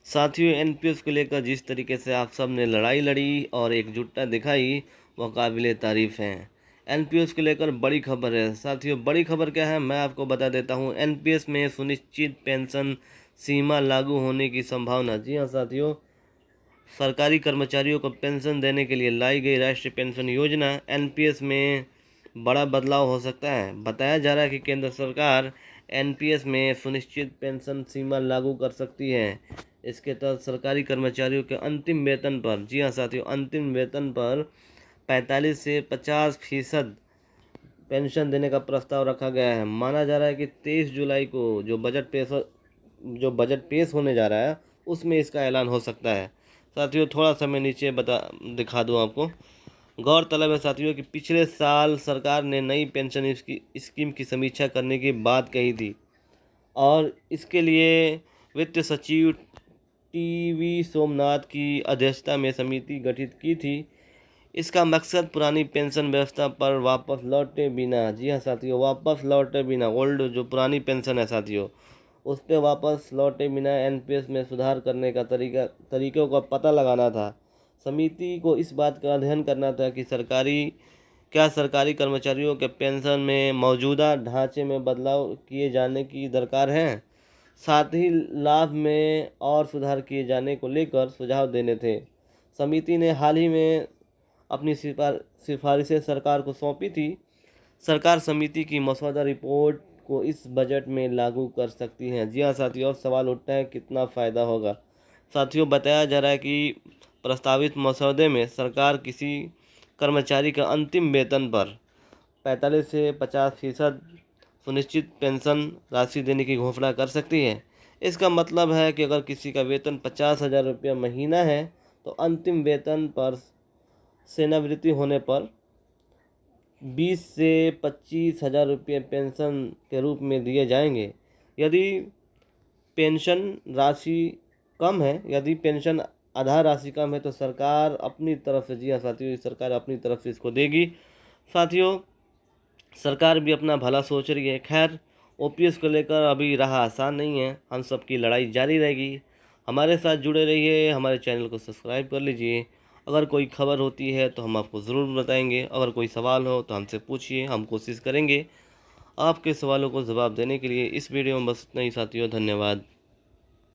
साथियों, एनपीएस को लेकर जिस तरीके से आप सब ने लड़ाई लड़ी और एकजुटता दिखाई, वह काबिले तारीफ़ है। एनपीएस को लेकर बड़ी खबर है। साथियों, बड़ी खबर क्या है मैं आपको बता देता हूँ। एनपीएस में सुनिश्चित पेंशन सीमा लागू होने की संभावना। जी हाँ साथियों, सरकारी कर्मचारियों को पेंशन देने के लिए लाई गई राष्ट्रीय पेंशन योजना एनपीएस में बड़ा बदलाव हो सकता है। बताया जा रहा है कि केंद्र सरकार एनपीएस में सुनिश्चित पेंशन सीमा लागू कर सकती है। इसके तहत सरकारी कर्मचारियों के अंतिम वेतन पर, जी हाँ साथियों, अंतिम वेतन पर 45 से 50% पेंशन देने का प्रस्ताव रखा गया है। माना जा रहा है कि 23 जुलाई को जो बजट पेश होने जा रहा है उसमें इसका ऐलान हो सकता है। साथियों, थोड़ा सा मैं नीचे दिखा दूँ आपको। गौरतलब है साथियों कि पिछले साल सरकार ने नई पेंशन स्कीम की समीक्षा करने की बात कही थी और इसके लिए वित्त सचिव टीवी सोमनाथ की अध्यक्षता में समिति गठित की थी। इसका मकसद पुरानी पेंशन व्यवस्था पर वापस लौटे बिना, जी हाँ साथियों, वापस लौटे बिना ओल्ड जो पुरानी पेंशन है साथियों, उस पर वापस लौटे बिना एनपीएस में सुधार करने का तरीकों का पता लगाना था। समिति को इस बात का अध्ययन करना था कि सरकारी कर्मचारियों के पेंशन में मौजूदा ढांचे में बदलाव किए जाने की दरकार है। साथ ही लाभ में और सुधार किए जाने को लेकर सुझाव देने थे। समिति ने हाल ही में अपनी सिफारिशें सरकार को सौंपी थी। सरकार समिति की मसौदा रिपोर्ट को इस बजट में लागू कर सकती है। जी हाँ साथियों, और सवाल उठता है कितना फ़ायदा होगा। साथियों, बताया जा रहा है कि प्रस्तावित मसौदे में सरकार किसी कर्मचारी का अंतिम वेतन पर 45 से 50% सुनिश्चित पेंशन राशि देने की घोषणा कर सकती है। इसका मतलब है कि अगर किसी का वेतन 50,000 रुपया महीना है तो अंतिम वेतन पर सेवानिवृत्ति होने पर 20 से 25,000 रुपये पेंशन के रूप में दिए जाएंगे। यदि पेंशन राशि यदि पेंशन आधा राशि कम है तो सरकार अपनी तरफ से, जी हाँ साथियों, सरकार अपनी तरफ से इसको देगी। साथियों, सरकार भी अपना भला सोच रही है। खैर, ओपीएस को लेकर अभी राह आसान नहीं है। हम सबकी लड़ाई जारी रहेगी। हमारे साथ जुड़े रहिए, हमारे चैनल को सब्सक्राइब कर लीजिए। अगर कोई खबर होती है तो हम आपको ज़रूर बताएंगे। अगर कोई सवाल हो तो हमसे पूछिए, हम कोशिश करेंगे आपके सवालों को जवाब देने के लिए। इस वीडियो में बस इतना ही साथियों, धन्यवाद।